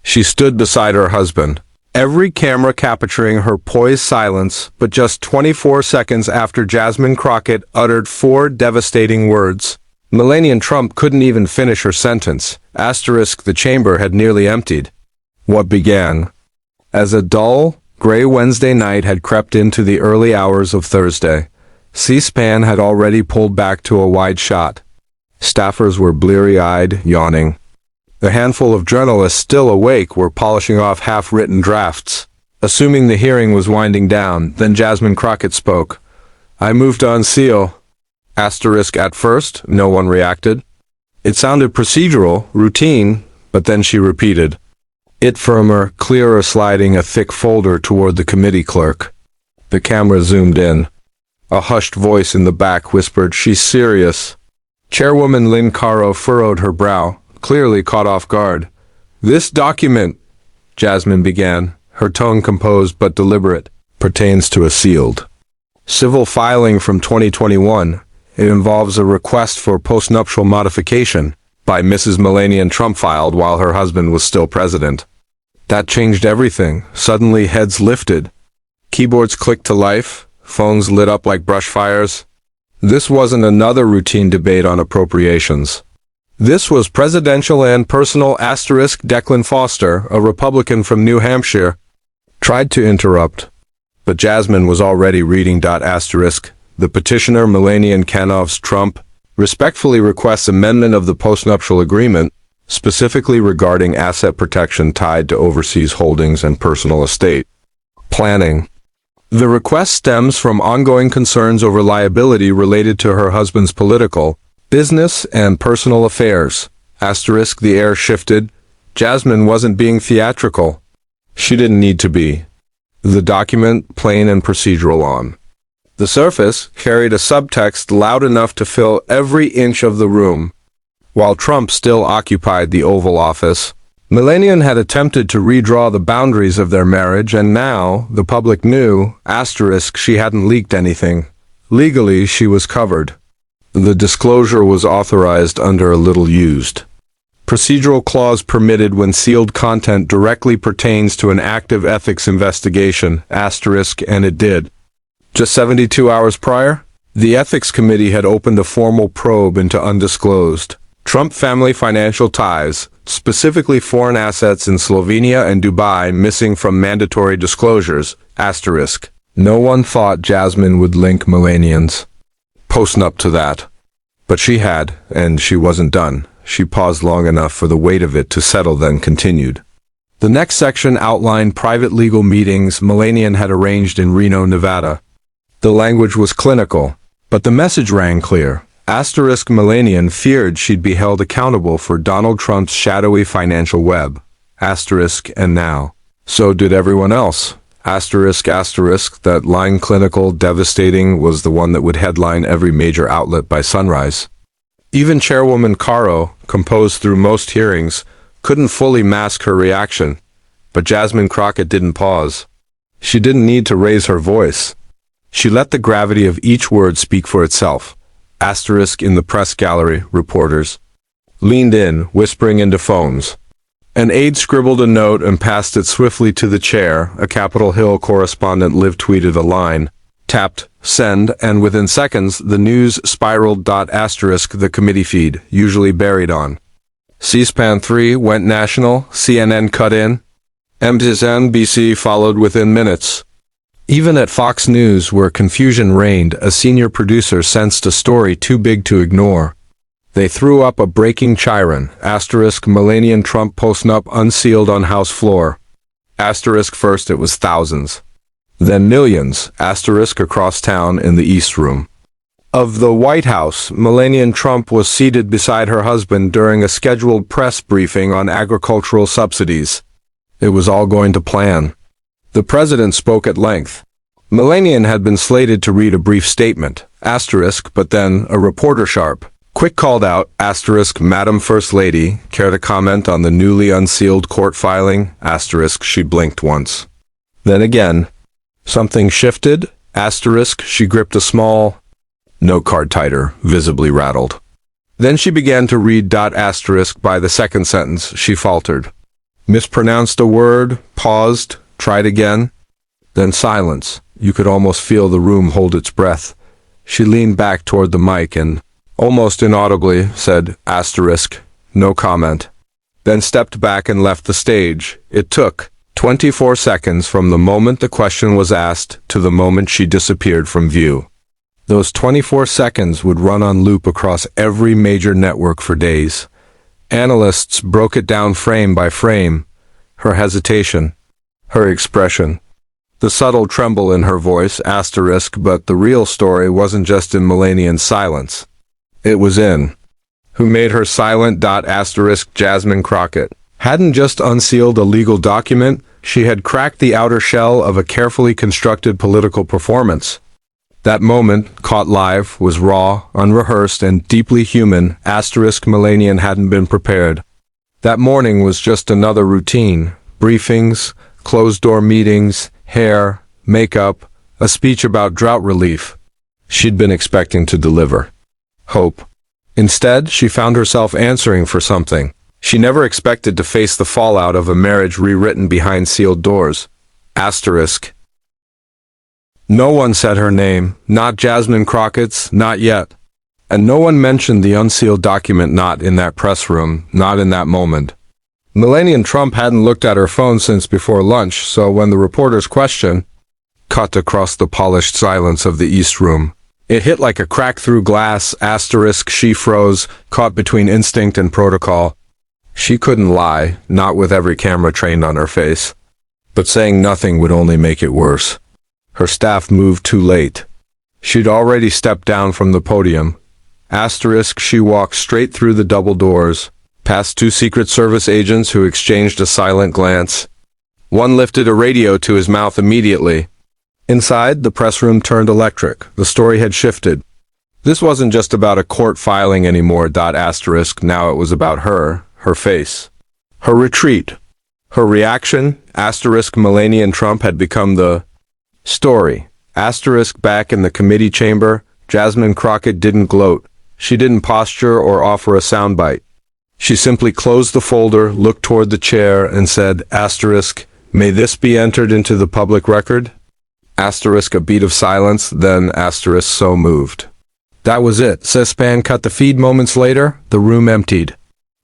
She stood beside her husband, every camera capturing her poised silence, but just 24 seconds after Jasmine Crockett uttered 4 devastating words. Melania Trump couldn't even finish her sentence. Asterisk, the chamber had nearly emptied. What began as a dull, gray Wednesday night had crept into the early hours of Thursday. C-SPAN had already pulled back to a wide shot. Staffers were bleary-eyed, yawning. The handful of journalists still awake were polishing off half-written drafts. Assuming the hearing was winding down, then Jasmine Crockett spoke. "I move to unseal." Asterisk, at first, no one reacted. It sounded procedural, routine, but then she repeated it firmer, clearer, sliding a thick folder toward the committee clerk. The camera zoomed in. A hushed voice in the back whispered, "She's serious." Chairwoman Lynn Caro furrowed her brow, clearly caught off guard. "This document," Jasmine began, her tone composed but deliberate, "pertains to a sealed civil filing from 2021. It involves a request for postnuptial modification by Mrs. Melania Trump filed while her husband was still president. That changed everything. Suddenly heads lifted. Keyboards clicked to life. Phones lit up like brush fires. This wasn't another routine debate on appropriations. This was presidential and personal. Asterisk, Declan Foster, a Republican from New Hampshire, tried to interrupt, but Jasmine was already reading. Asterisk, the petitioner Melania Trump respectfully requests amendment of the postnuptial agreement, specifically regarding asset protection tied to overseas holdings and personal estate planning. The request stems from ongoing concerns over liability related to her husband's political, business, and personal affairs. Asterisk, the air shifted. Jasmine wasn't being theatrical. She didn't need to be. The document, plain and procedural on the surface, carried a subtext loud enough to fill every inch of the room. While Trump still occupied the Oval Office, Melania had attempted to redraw the boundaries of their marriage, and now the public knew, asterisk, she hadn't leaked anything. Legally, she was covered. The disclosure was authorized under a little-used procedural clause permitted when sealed content directly pertains to an active ethics investigation, asterisk, and it did. Just 72 hours prior, the Ethics Committee had opened a formal probe into undisclosed Trump family financial ties, specifically foreign assets in Slovenia and Dubai missing from mandatory disclosures, asterisk. No one thought Jasmine would link Melania's postnup to that. But she had, and she wasn't done. She paused long enough for the weight of it to settle, then continued. The next section outlined private legal meetings Melania had arranged in Reno, Nevada. The language was clinical, but the message rang clear. Asterisk, Melania feared she'd be held accountable for Donald Trump's shadowy financial web. Asterisk, and now, so did everyone else. Asterisk, asterisk, that line, clinical, devastating, was the one that would headline every major outlet by sunrise. Even Chairwoman Caro, composed through most hearings, couldn't fully mask her reaction. But Jasmine Crockett didn't pause. She didn't need to raise her voice. She let the gravity of each word speak for itself. Asterisk, in the press gallery, reporters leaned in, whispering into phones. An aide scribbled a note and passed it swiftly to the chair. A Capitol Hill correspondent live-tweeted a line, tapped send, and within seconds the news spiraled. Asterisk, the committee feed, usually buried on C-SPAN 3, went national. CNN cut in. MSNBC followed within minutes. Even at Fox News, where confusion reigned, a senior producer sensed a story too big to ignore. They threw up a breaking chyron. Asterisk, Melania Trump postnup unsealed on House floor. Asterisk, first it was thousands, then millions. Asterisk, across town in the East Room of the White House, Melania Trump was seated beside her husband during a scheduled press briefing on agricultural subsidies. It was all going to plan. The president spoke at length. Melania had been slated to read a brief statement, asterisk, but then a reporter quick called out, asterisk, Madam First Lady, care to comment on the newly unsealed court filing? Asterisk, she blinked once. Then again. Something shifted? Asterisk, she gripped a small note card tighter, visibly rattled. Then she began to read. Asterisk, by the second sentence, she faltered. mispronounced a word, paused, tried again. Then silence. You could almost feel the room hold its breath. She leaned back toward the mic and, almost inaudibly, said, asterisk, no comment. Then stepped back and left the stage. It took 24 seconds from the moment the question was asked to the moment she disappeared from view. Those 24 seconds would run on loop across every major network for days. Analysts broke it down frame by frame. Her hesitation, her expression, the subtle tremble in her voice, asterisk, but the real story wasn't just in Melania's silence. It was in who made her silent. Asterisk Jasmine Crockett hadn't just unsealed a legal document, she had cracked the outer shell of a carefully constructed political performance. That moment, caught live, was raw, unrehearsed, and deeply human. Asterisk Melania hadn't been prepared. That morning was just another routine. Briefings, closed-door meetings, hair, makeup, a speech about drought relief. She'd been expecting to deliver hope. Instead, she found herself answering for something. She never expected to face the fallout of a marriage rewritten behind sealed doors. Asterisk. No one said her name, not Jasmine Crockett's, not yet. And no one mentioned the unsealed document, not in that press room, not in that moment. Melania Trump hadn't looked at her phone since before lunch, so when the reporter's question cut across the polished silence of the East Room, it hit like a crack through glass. Asterisk, she froze, caught between instinct and protocol. She couldn't lie, not with every camera trained on her face. But saying nothing would only make it worse. Her staff moved too late. She'd already stepped down from the podium. Asterisk, she walked straight through the double doors, past two Secret Service agents who exchanged a silent glance. One lifted a radio to his mouth immediately. Inside, the press room turned electric. The story had shifted. This wasn't just about a court filing anymore. Asterisk, now it was about her face, her retreat, her reaction. Asterisk, Melania Trump had become the story. Asterisk, back in the committee chamber, Jasmine Crockett didn't gloat. She didn't posture or offer a soundbite. She simply closed the folder, looked toward the chair, and said, asterisk, may this be entered into the public record? Asterisk, a beat of silence, then asterisk, so moved. That was it. C-SPAN cut the feed moments later, the room emptied.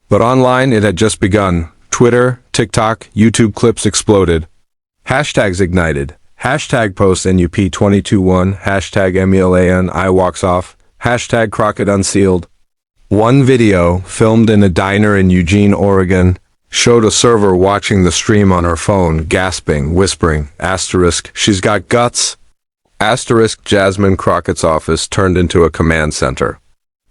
But online it had just begun. Twitter, TikTok, YouTube clips exploded. Hashtags ignited. Hashtag post NUP221, hashtag MELAN I walks off, hashtag Crockett UNSEALED. One video, filmed in a diner in Eugene, Oregon, showed a server watching the stream on her phone, gasping, whispering, asterisk, she's got guts. Asterisk, Jasmine Crockett's office turned into a command center.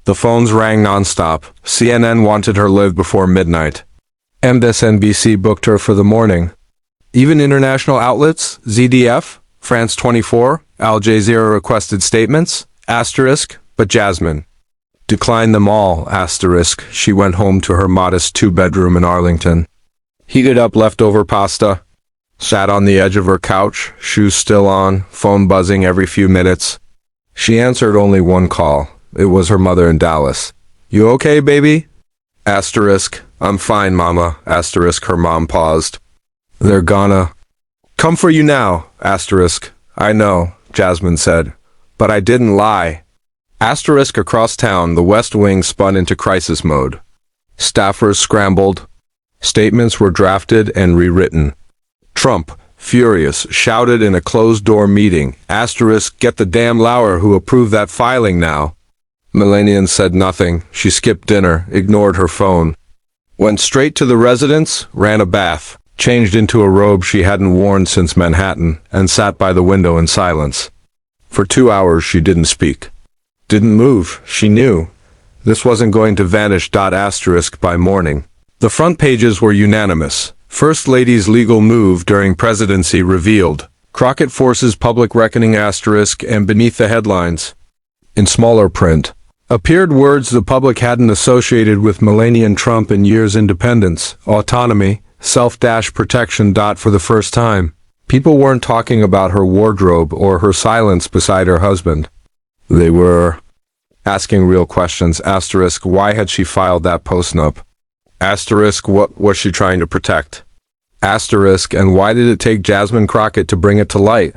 The phones rang nonstop. CNN wanted her live before midnight. MSNBC booked her for the morning. Even international outlets, ZDF, France 24, Al Jazeera requested statements, asterisk, but Jasmine declined them all, asterisk. She went home to her modest two-bedroom in Arlington. Heated up leftover pasta, sat on the edge of her couch, shoes still on, phone buzzing every few minutes. She answered only one call. It was her mother in Dallas. You okay, baby? Asterisk, I'm fine, mama, asterisk. Her mom paused. They're gonna come for you now, asterisk. I know, Jasmine said, but I didn't lie. Asterisk, across town, the West Wing spun into crisis mode. Staffers scrambled. Statements were drafted and rewritten. Trump, furious, shouted in a closed-door meeting, asterisk, get the damn Lauer who approved that filing now. Melania said nothing. She skipped dinner, ignored her phone. Went straight to the residence, ran a bath, changed into a robe she hadn't worn since Manhattan, and sat by the window in silence. For 2 hours she didn't speak. Didn't move. She knew. This wasn't going to vanish. Asterisk by morning. The front pages were unanimous. First Lady's legal move during presidency revealed. Crockett forces public reckoning, asterisk, and beneath the headlines, in smaller print, appeared words the public hadn't associated with Melania Trump in years: independence, autonomy, self-protection. For the first time, people weren't talking about her wardrobe or her silence beside her husband. They were asking real questions. Asterisk, why had she filed that postnup? Asterisk, what was she trying to protect? Asterisk, and why did it take Jasmine Crockett to bring it to light?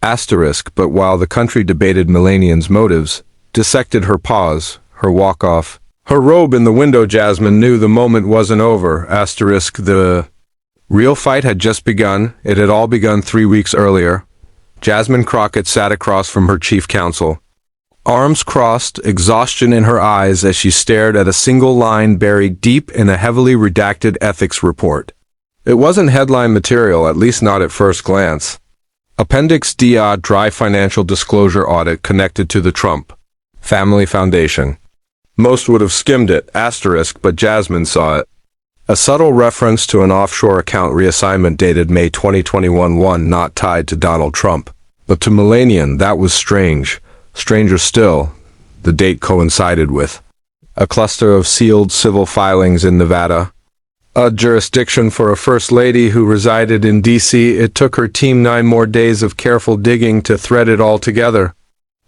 Asterisk, but while the country debated Melania's motives, dissected her pause, her walk-off, her robe in the window, Jasmine knew the moment wasn't over. Asterisk, the real fight had just begun. It had all begun 3 weeks earlier. Jasmine Crockett sat across from her chief counsel, arms crossed, exhaustion in her eyes as she stared at a single line buried deep in a heavily redacted ethics report. It wasn't headline material, at least not at first glance. Appendix D, dry financial disclosure audit connected to the Trump Family Foundation. Most would have skimmed it, asterisk, but Jasmine saw it. A subtle reference to an offshore account reassignment dated May 2021, one not tied to Donald Trump. But to Melania, that was strange. Stranger still, the date coincided with a cluster of sealed civil filings in Nevada, a jurisdiction for a first lady who resided in D.C. It took her team 9 more days of careful digging to thread it all together.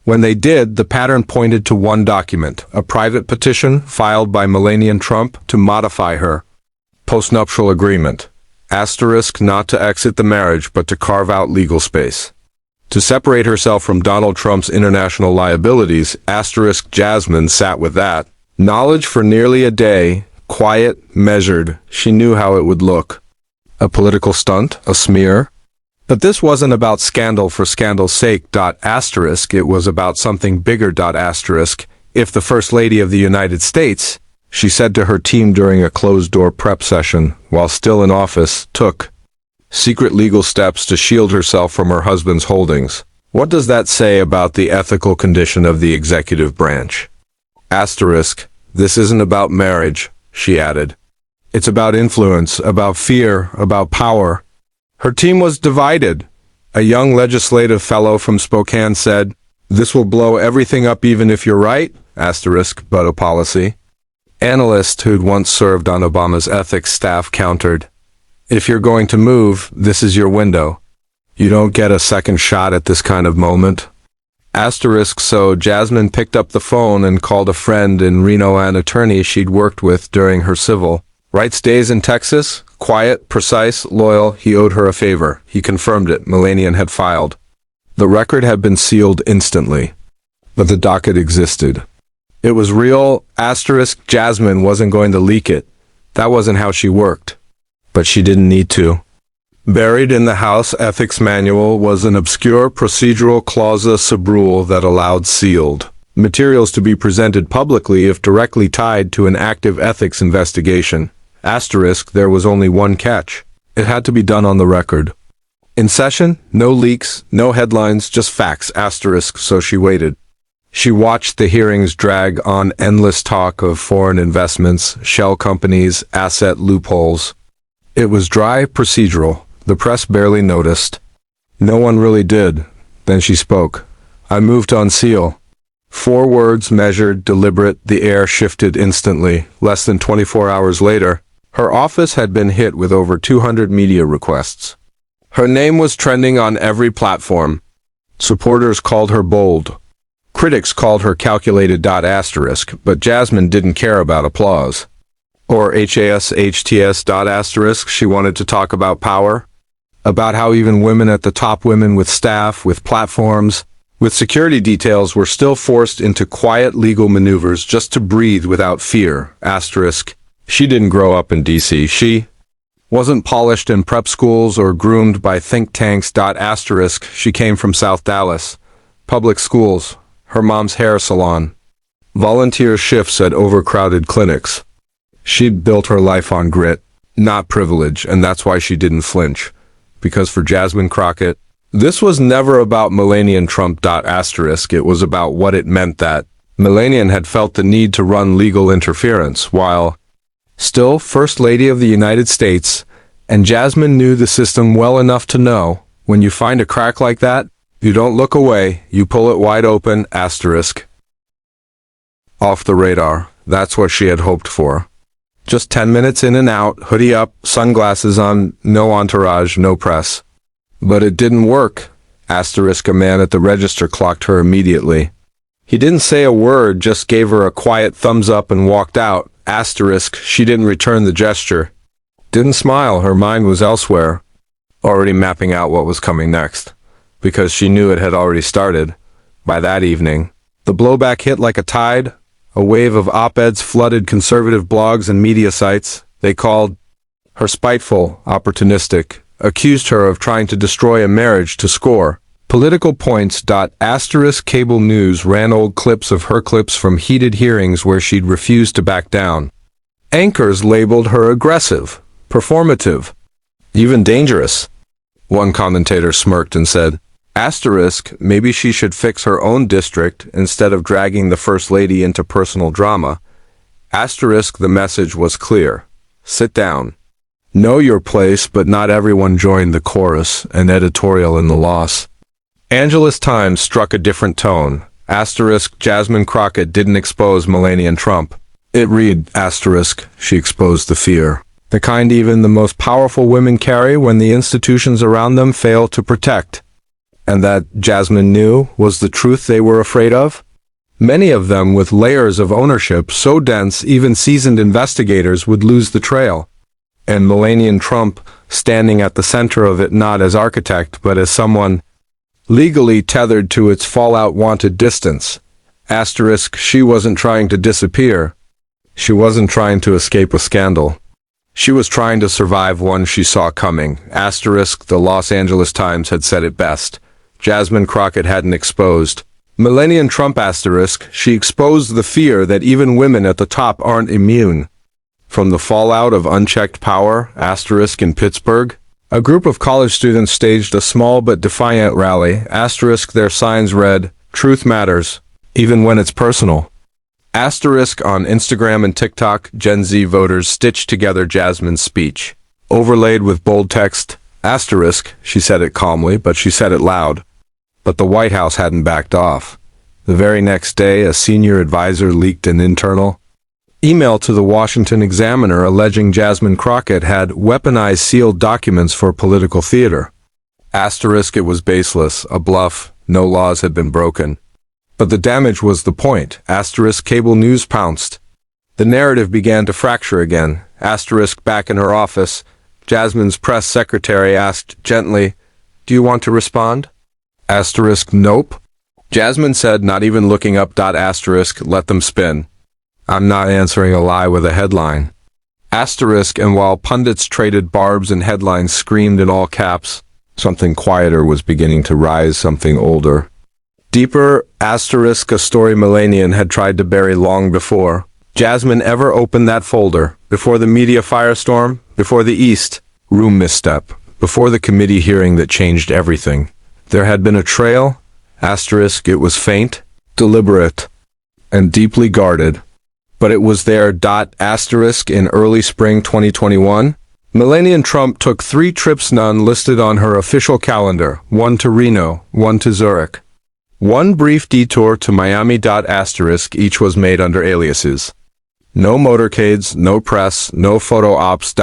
When they did, the pattern pointed to one document, a private petition filed by Melania Trump to modify her postnuptial agreement. Asterisk, not to exit the marriage, but to carve out legal space. To separate herself from Donald Trump's international liabilities. Asterisk, Jasmine sat with that knowledge for nearly a day, quiet, measured. She knew how it would look. A political stunt, a smear. But this wasn't about scandal for scandal's sake. Asterisk, it was about something bigger. Asterisk, if the First Lady of the United States, she said to her team during a closed-door prep session while still in office, took secret legal steps to shield herself from her husband's holdings. What does that say about the ethical condition of the executive branch? Asterisk, this isn't about marriage, she added. It's about influence, about fear, about power. Her team was divided. A young legislative fellow from Spokane said, "This will blow everything up even if you're right," asterisk, but a policy. Analyst who'd once served on Obama's ethics staff countered, "If you're going to move, this is your window. You don't get a second shot at this kind of moment." Asterisk, so Jasmine picked up the phone and called a friend in Reno, an attorney she'd worked with during her civil rights days in Texas. Quiet, precise, loyal, he owed her a favor. He confirmed it. Melania had filed. The record had been sealed instantly, but the docket existed. It was real. Asterisk, Jasmine wasn't going to leak it. That wasn't how she worked. But she didn't need to. Buried in the House Ethics Manual was an obscure procedural clause subrule that allowed sealed materials to be presented publicly if directly tied to an active ethics investigation. Asterisk, there was only one catch. It had to be done on the record. In session, no leaks, no headlines, just facts. Asterisk, so she waited. She watched the hearings drag on, endless talk of foreign investments, shell companies, asset loopholes. It was dry, procedural. The press barely noticed. No one really did. Then she spoke. "I moved to unseal." 4 words, measured, deliberate. The air shifted instantly. Less than 24 hours later, her office had been hit with over 200 media requests. Her name was trending on every platform. Supporters called her bold. Critics called her calculated. Asterisk, but Jasmine didn't care about applause. Or HASHTS. Asterisk, she wanted to talk about power. About how even women at the top, women with staff, with platforms, with security details, were still forced into quiet legal maneuvers just to breathe without fear. Asterisk, she didn't grow up in D.C. She wasn't polished in prep schools or groomed by think tanks. Asterisk, she came from South Dallas. Public schools, her mom's hair salon, volunteer shifts at overcrowded clinics. She'd built her life on grit, not privilege, and that's why she didn't flinch. Because for Jasmine Crockett, this was never about Melania Trump. Asterisk, it was about what it meant that Melania had felt the need to run legal interference while still First Lady of the United States, and Jasmine knew the system well enough to know, when you find a crack like that, you don't look away, you pull it wide open. Asterisk. Off the radar, that's what she had hoped for. Just 10 minutes in and out, hoodie up, sunglasses on, no entourage, no press. But it didn't work. Asterisk, a man at the register clocked her immediately. He didn't say a word, just gave her a quiet thumbs up and walked out. Asterisk, she didn't return the gesture. didn't smile. Her mind was elsewhere, already mapping out what was coming next, because she knew it had already started. By that evening, the blowback hit like a tide. A wave of op-eds flooded conservative blogs and media sites. They called her spiteful, opportunistic, accused her of trying to destroy a marriage to score political points. Cable news ran old clips of her clips from heated hearings where she'd refused to back down. Anchors labeled her aggressive, performative, even dangerous. One commentator smirked and said, maybe she should fix her own district instead of dragging the First Lady into personal drama. The message was clear. Sit down. Know your place, but not everyone joined the chorus, an editorial in the loss. Angeles Times struck a different tone. Jasmine Crockett didn't expose Melania Trump. It read, she exposed the fear. The kind even the most powerful women carry when the institutions around them fail to protect. And that, Jasmine knew, was the truth they were afraid of? Many of them with layers of ownership so dense even seasoned investigators would lose the trail. And Melania Trump, standing at the center of it not as architect but as someone legally tethered to its fallout wanted distance. She wasn't trying to disappear. She wasn't trying to escape a scandal. She was trying to survive one she saw coming. The Los Angeles Times had said it best. Jasmine Crockett hadn't exposed Melania Trump. She exposed the fear that even women at the top aren't immune. From the fallout of unchecked power, in Pittsburgh, a group of college students staged a small but defiant rally. Their signs read, "Truth matters, even when it's personal." On Instagram and TikTok, Gen Z voters stitched together Jasmine's speech, overlaid with bold text, she said it calmly, but she said it loud. But the White House hadn't backed off. The very next day, a senior advisor leaked an internal email to the Washington Examiner alleging Jasmine Crockett had weaponized sealed documents for political theater. It was baseless, a bluff, no laws had been broken. But the damage was the point. Cable news pounced. The narrative began to fracture again. Back in her office, Jasmine's press secretary asked gently, "Do you want to respond?" Nope. Jasmine said, not even looking up. Let them spin. I'm not answering a lie with a headline. And while pundits traded barbs and headlines screamed in all caps, something quieter was beginning to rise, something older. Deeper, a story Melania had tried to bury long before Jasmine ever opened that folder, before the media firestorm, before the East room misstep, before the committee hearing that changed everything. There had been a trail, it was faint, deliberate, and deeply guarded. But it was there, in early spring 2021. Melania Trump took 3 trips, none listed on her official calendar, one to Reno, one to Zurich. One brief detour to Miami. Each was made under aliases. No motorcades, no press, no photo ops.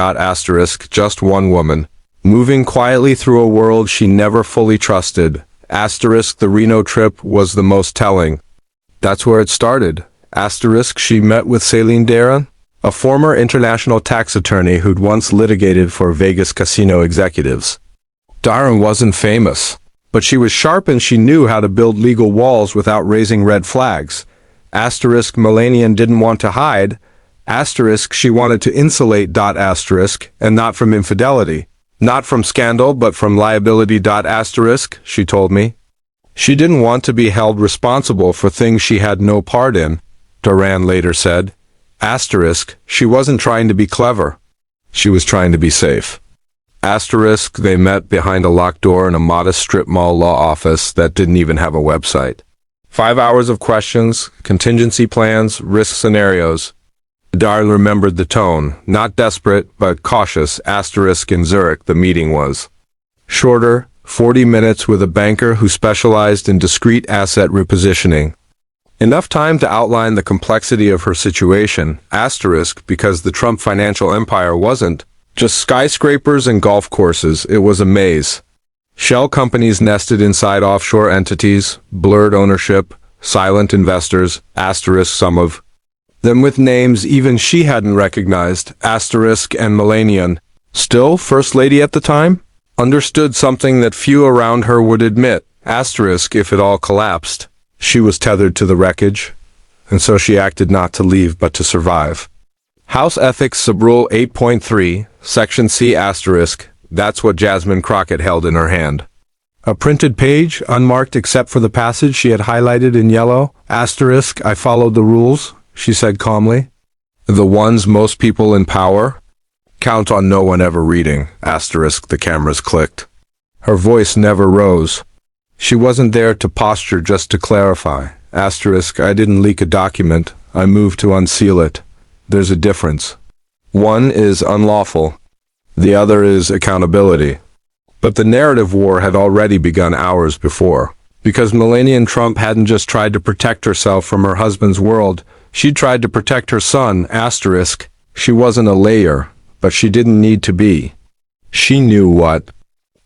Just one woman, moving quietly through a world she never fully trusted. The Reno trip was the most telling. That's where it started. She met with Celine Daron, a former international tax attorney who'd once litigated for Vegas casino executives. Daron wasn't famous, but she was sharp and she knew how to build legal walls without raising red flags. Melania didn't want to hide. She wanted to insulate. And not from infidelity. Not from scandal, but from liability. She told me. She didn't want to be held responsible for things she had no part in, Daron later said. She wasn't trying to be clever. She was trying to be safe. They met behind a locked door in a modest strip mall law office that didn't even have a website. 5 hours of questions, contingency plans, risk scenarios. Daron remembered the tone, not desperate, but cautious. In Zurich, the meeting was shorter, 40 minutes with a banker who specialized in discrete asset repositioning. Enough time to outline the complexity of her situation, because the Trump financial empire wasn't just skyscrapers and golf courses, it was a maze. Shell companies nested inside offshore entities, blurred ownership, silent investors, some of them with names even she hadn't recognized, and Melania Still First Lady at the time? Understood something that few around her would admit. Asterisk if it all collapsed. She was tethered to the wreckage, and so she acted not to leave but to survive. House Ethics Subrule 8.3, Section C asterisk, that's what Jasmine Crockett held in her hand. A printed page, unmarked except for the passage she had highlighted in yellow. Asterisk, I followed the rules, she said calmly. The ones most people in power? Count on no one ever reading. Asterisk, the cameras clicked. Her voice never rose. She wasn't there to posture, just to clarify. Asterisk, I didn't leak a document. I moved to unseal it. There's a difference. One is unlawful. The other is accountability. But the narrative war had already begun hours before. Because Melania Trump hadn't just tried to protect herself from her husband's world, she tried to protect her son. Asterisk, she wasn't a layer, but she didn't need to be. She knew what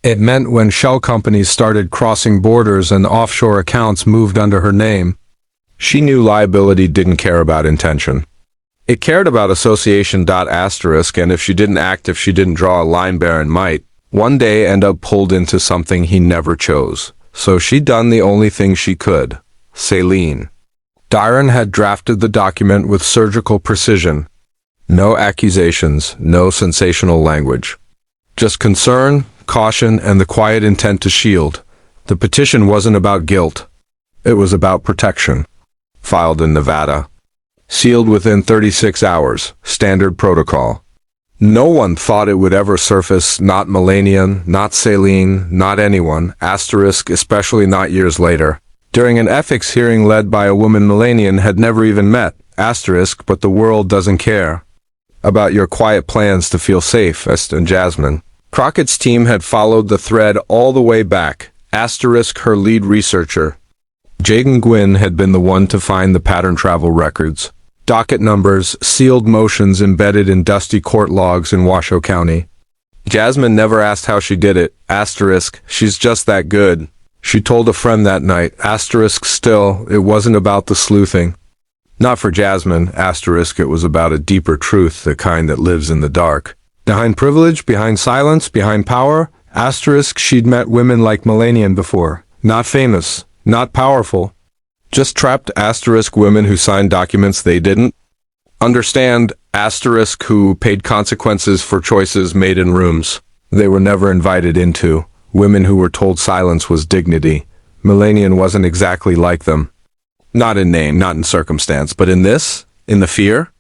it meant when shell companies started crossing borders and offshore accounts moved under her name. She knew liability didn't care about intention. It cared about association. Asterisk, and if she didn't act, if she didn't draw a line, Baron might one day end up pulled into something he never chose. So she'd done the only thing she could. Saline. Dyron had drafted the document with surgical precision. No accusations, no sensational language. Just concern, caution, and the quiet intent to shield. The petition wasn't about guilt. It was about protection. Filed in Nevada. Sealed within 36 hours. Standard protocol. No one thought it would ever surface, not Melania, not Saline, not anyone, asterisk, especially not years later. During an ethics hearing led by a woman Melania had never even met, asterisk, but the world doesn't care about your quiet plans to feel safe, and Jasmine Crockett's team had followed the thread all the way back, asterisk, her lead researcher. Jaden Gwynn had been the one to find the pattern travel records. Docket numbers, sealed motions embedded in dusty court logs in Washoe County. Jasmine never asked how she did it, asterisk, she's just that good. She told a friend that night, asterisk, still, it wasn't about the sleuthing. Not for Jasmine, asterisk, it was about a deeper truth, the kind that lives in the dark. Behind privilege, behind silence, behind power, asterisk, she'd met women like Melania before. Not famous, not powerful. Just trapped, asterisk, women who signed documents they didn't understand, asterisk, who paid consequences for choices made in rooms they were never invited into, women who were told silence was dignity. Melania wasn't exactly like them. Not in name, not in circumstance, but in this, in the fear,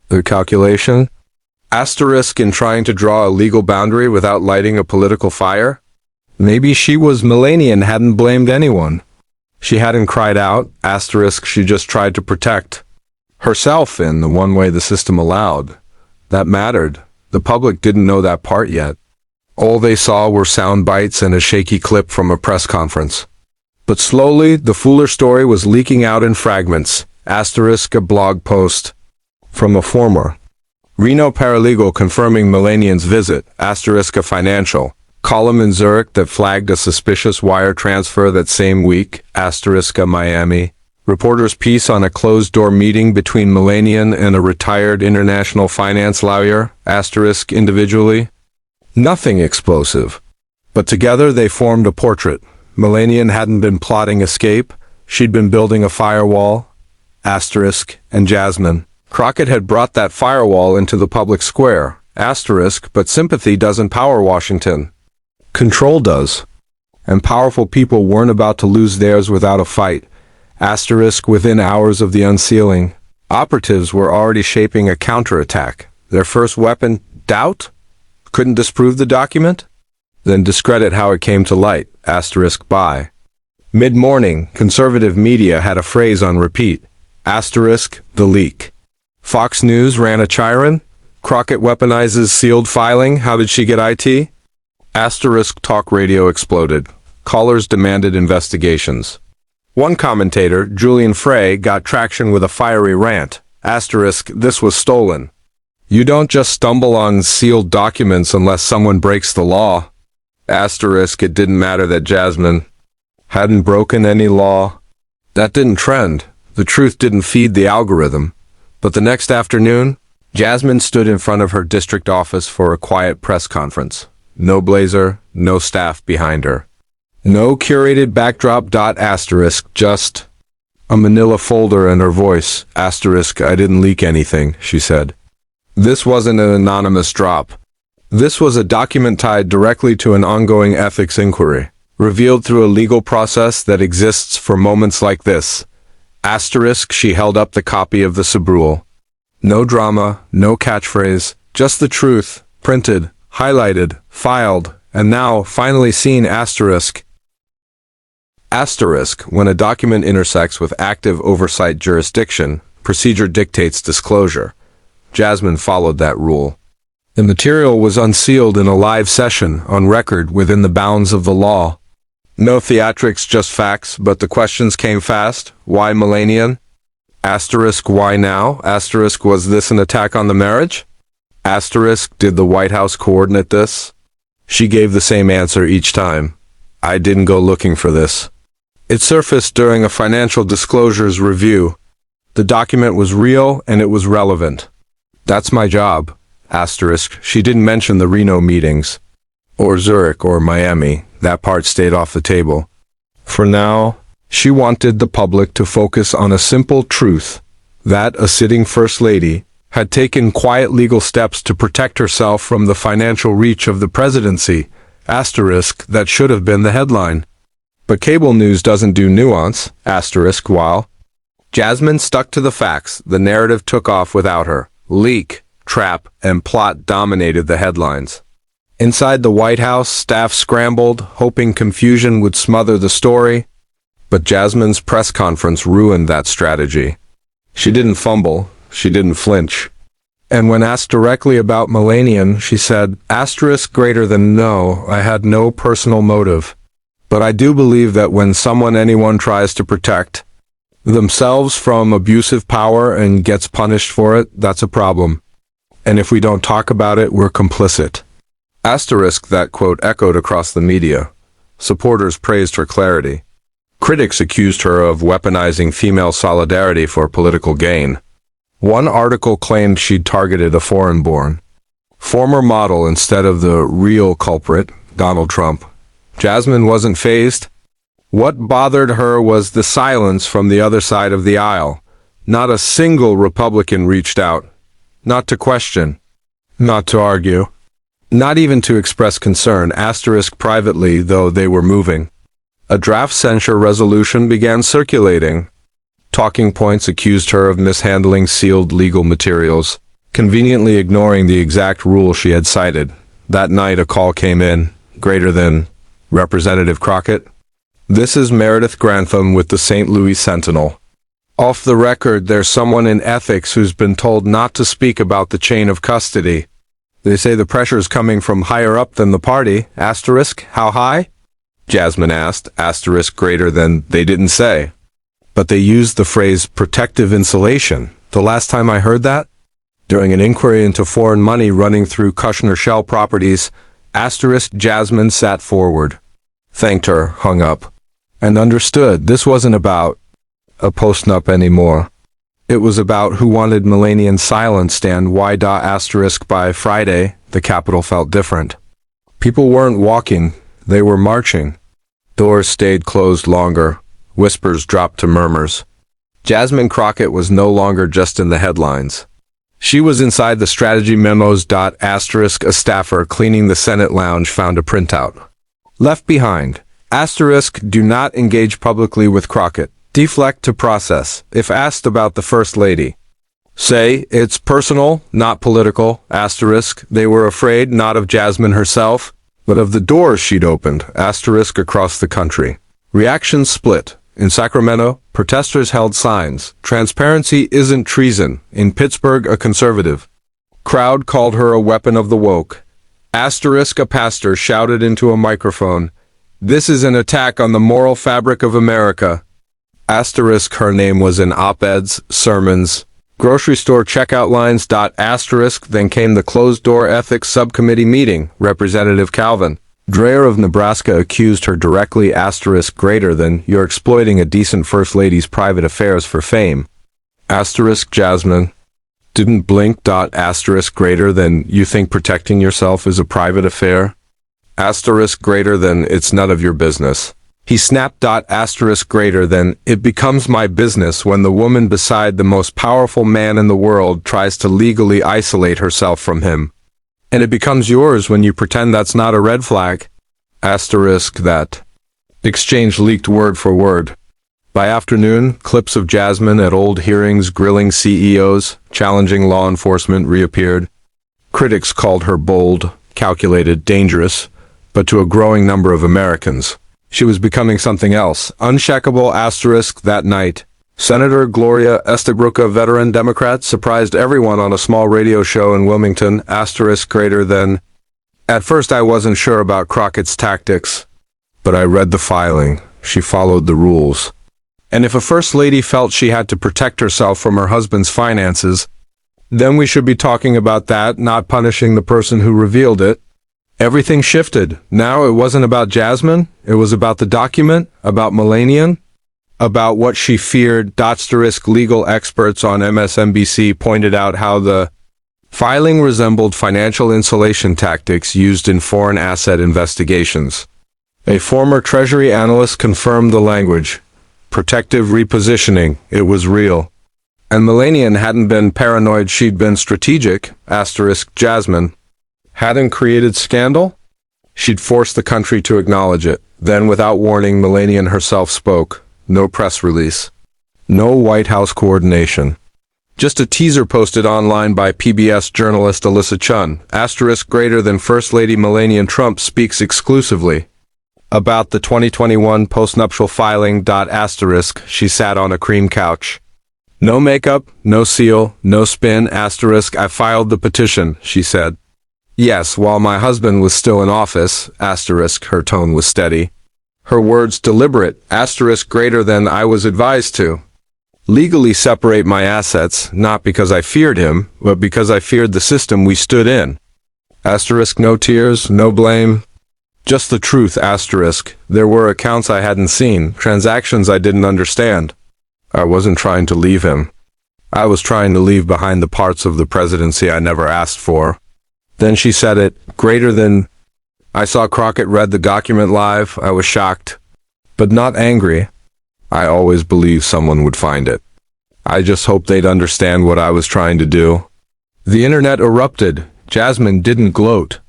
the calculation, asterisk, in trying to draw a legal boundary without lighting a political fire. Maybe she was Melania and hadn't blamed anyone. She hadn't cried out, asterisk, she just tried to protect herself in the one way the system allowed. That mattered. The public didn't know that part yet. All they saw were sound bites and a shaky clip from a press conference. But slowly, the fuller story was leaking out in fragments, asterisk, a blog post from a former Reno paralegal confirming Melania's visit, asterisk, a financial column in Zurich that flagged a suspicious wire transfer that same week, asterisk, a Miami reporter's piece on a closed-door meeting between Melania and a retired international finance lawyer, asterisk, individually. Nothing explosive. But together they formed a portrait. Melania hadn't been plotting escape. She'd been building a firewall, asterisk, and Jasmine Crockett had brought that firewall into the public square, asterisk, but sympathy doesn't power Washington. Control does. And powerful people weren't about to lose theirs without a fight. Asterisk, within hours of the unsealing, operatives were already shaping a counterattack. Their first weapon, doubt? Couldn't disprove the document? Then discredit how it came to light, asterisk, by. Mid-morning, conservative media had a phrase on repeat, asterisk, the leak. Fox News ran a chyron. Crockett weaponizes sealed filing. How did she get IT? Asterisk, talk radio exploded. Callers demanded investigations. One commentator, Julian Frey, got traction with a fiery rant. Asterisk, this was stolen. You don't just stumble on sealed documents unless someone breaks the law. Asterisk, it didn't matter that Jasmine hadn't broken any law. That didn't trend. The truth didn't feed the algorithm. But the next afternoon, Jasmine stood in front of her district office for a quiet press conference. No blazer, no staff behind her. No curated backdrop. Just a manila folder and her voice. I didn't leak anything, she said. This wasn't an anonymous drop. This was a document tied directly to an ongoing ethics inquiry, revealed through a legal process that exists for moments like this. She held up the copy of the Sabrul. No drama, no catchphrase, just the truth, printed, highlighted, filed, and now finally seen. When a document intersects with active oversight jurisdiction, procedure dictates disclosure. Jasmine followed that rule. The material was unsealed in a live session, on record within the bounds of the law. No theatrics, just facts, but the questions came fast. Why Melania? Why now? Was this an attack on the marriage? Did the White House coordinate this? She gave the same answer each time. I didn't go looking for this. It surfaced during a financial disclosures review. The document was real and it was relevant. That's my job. She didn't mention the Reno meetings. Or Zurich or Miami. That part stayed off the table. For now, she wanted the public to focus on a simple truth, that a sitting First Lady had taken quiet legal steps to protect herself from the financial reach of the presidency, that should have been the headline. But cable news doesn't do nuance, while Jasmine stuck to the facts, the narrative took off without her. Leak, trap, and plot dominated the headlines. Inside the White House, staff scrambled, hoping confusion would smother the story. But Jasmine's press conference ruined that strategy. She didn't fumble, she didn't flinch. And when asked directly about Melania, she said, greater than no, I had no personal motive. But I do believe that when anyone tries to protect themselves from abusive power and gets punished for it, that's a problem. And if we don't talk about it, we're complicit. That quote echoed across the media. Supporters praised her clarity. Critics accused her of weaponizing female solidarity for political gain. One article claimed she'd targeted a foreign-born former model instead of the real culprit, Donald Trump. Jasmine wasn't fazed. What bothered her was the silence from the other side of the aisle. Not a single Republican reached out. Not to question. Not to argue. Not even to express concern, privately, though they were moving. A draft censure resolution began circulating. Talking points accused her of mishandling sealed legal materials, conveniently ignoring the exact rule she had cited. That night a call came in, greater than, Representative Crockett. This is Meredith Grantham with the St. Louis Sentinel. Off the record, there's someone in ethics who's been told not to speak about the chain of custody. They say the pressure's coming from higher up than the party. How high? Jasmine asked. Greater than, they didn't say. But they used the phrase protective insulation. The last time I heard that? During an inquiry into foreign money running through Kushner Shell Properties, Jasmine sat forward, thanked her, hung up, and understood this wasn't about a post-nup anymore. It was about who wanted Melanian silenced and why. By Friday, the Capitol felt different. People weren't walking, they were marching. Doors stayed closed longer. Whispers dropped to murmurs. Jasmine Crockett was no longer just in the headlines. She was inside the strategy memos. A staffer cleaning the Senate lounge found a printout. Left behind. Do not engage publicly with Crockett. Deflect to process, if asked about the First Lady. Say, it's personal, not political. They were afraid not of Jasmine herself, but of the doors she'd opened. Across the country. Reactions split. In Sacramento, protesters held signs. Transparency isn't treason. In Pittsburgh, a conservative crowd called her a weapon of the woke. A pastor shouted into a microphone, "This is an attack on the moral fabric of America." Her name was in op-eds, sermons, grocery store checkout lines. Then came the closed-door ethics subcommittee meeting. Representative Calvin Dreyer of Nebraska accused her directly. Greater than, you're exploiting a decent First Lady's private affairs for fame. Jasmine. Didn't blink. Asterisk greater than you think protecting yourself is a private affair? Asterisk greater than it's none of your business. He snapped. Asterisk greater than it becomes my business when the woman beside the most powerful man in the world tries to legally isolate herself from him. And it becomes yours when you pretend that's not a red flag. Asterisk that. Exchange leaked word for word. By afternoon, clips of Jasmine at old hearings grilling CEOs, challenging law enforcement reappeared. Critics called her bold, calculated, dangerous, but to a growing number of Americans, she was becoming something else, unshakable. Asterisk that night. Senator Gloria Estebrook, a veteran Democrat, surprised everyone on a small radio show in Wilmington. Asterisk greater than. At first I wasn't sure about Crockett's tactics, but I read the filing. She followed the rules. And if a first lady felt she had to protect herself from her husband's finances, then we should be talking about that, not punishing the person who revealed it. Everything shifted. Now it wasn't about Jasmine, it was about the document, about Melania, about what she feared. Asterisk legal experts on MSNBC pointed out how the filing resembled financial insulation tactics used in foreign asset investigations. A former Treasury analyst confirmed the language. Protective repositioning. It was real. And Melania hadn't been paranoid, she'd been strategic. Asterisk Jasmine hadn't created scandal. She'd forced the country to acknowledge it. Then, without warning, Melania herself spoke. No press release. No White House coordination. Just a teaser posted online by PBS journalist Alyssa Chun. Asterisk greater than First Lady Melania Trump speaks exclusively about the 2021 postnuptial filing. Asterisk she sat on a cream couch. No makeup, no seal, no spin. Asterisk I filed the petition, she said. Yes, while my husband was still in office. Asterisk her tone was steady. Her words deliberate. Asterisk greater than I was advised to legally separate my assets, not because I feared him, but because I feared the system we stood in. Asterisk no tears, no blame. Just the truth. Asterisk there were accounts I hadn't seen, transactions I didn't understand. I wasn't trying to leave him. I was trying to leave behind the parts of the presidency I never asked for. Then she said it, greater than. I saw Crockett read the document live. I was shocked, but not angry. I always believed someone would find it. I just hoped they'd understand what I was trying to do. The internet erupted. Jasmine didn't gloat.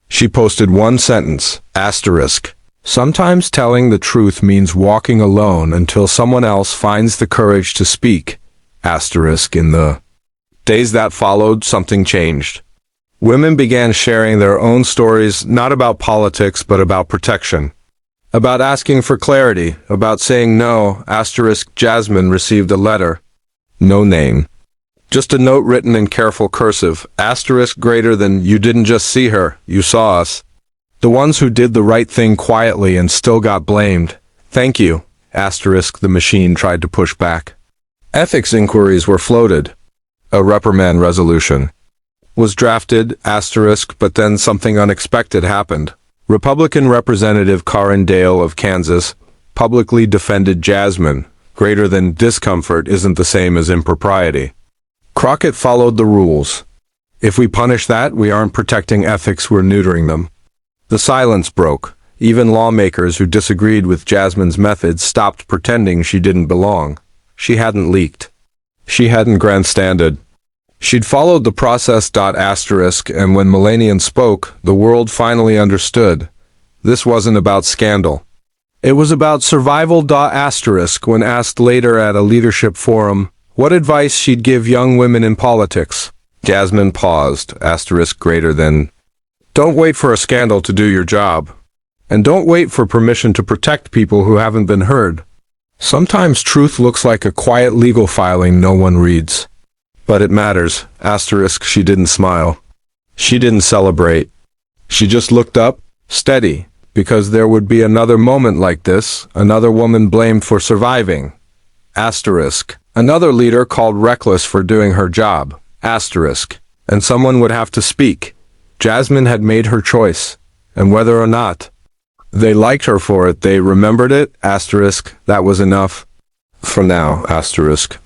She posted one sentence. Asterisk. Sometimes telling the truth means walking alone until someone else finds the courage to speak. Asterisk in the days that followed, something changed. Women began sharing their own stories, not about politics, but about protection. About asking for clarity, about saying no. Asterisk Jasmine received a letter. No name. Just a note written in careful cursive. Asterisk greater than you didn't just see her, you saw us. The ones who did the right thing quietly and still got blamed. Thank you. Asterisk the machine tried to push back. Ethics inquiries were floated. A reprimand resolution was drafted. Asterisk but then something unexpected happened. Republican Representative Karen Dale of Kansas publicly defended Jasmine. Greater than discomfort isn't the same as impropriety. Crockett followed the rules. If we punish that, we aren't protecting ethics, we're neutering them. The silence broke. Even lawmakers who disagreed with Jasmine's methods stopped pretending she didn't belong. She hadn't leaked. She hadn't grandstanded. She'd followed the process. Asterisk and when Melania spoke, the world finally understood. This wasn't about scandal. It was about survival. Asterisk when asked later at a leadership forum what advice she'd give young women in politics, Jasmine paused. Asterisk greater than. Don't wait for a scandal to do your job. And don't wait for permission to protect people who haven't been heard. Sometimes truth looks like a quiet legal filing no one reads. But it matters. Asterisk she didn't smile. She didn't celebrate. She just looked up, steady, because there would be another moment like this, another woman blamed for surviving. Asterisk. Another leader called reckless for doing her job. Asterisk. And someone would have to speak. Jasmine had made her choice, and whether or not they liked her for it, they remembered it. Asterisk. That was enough. For now. Asterisk.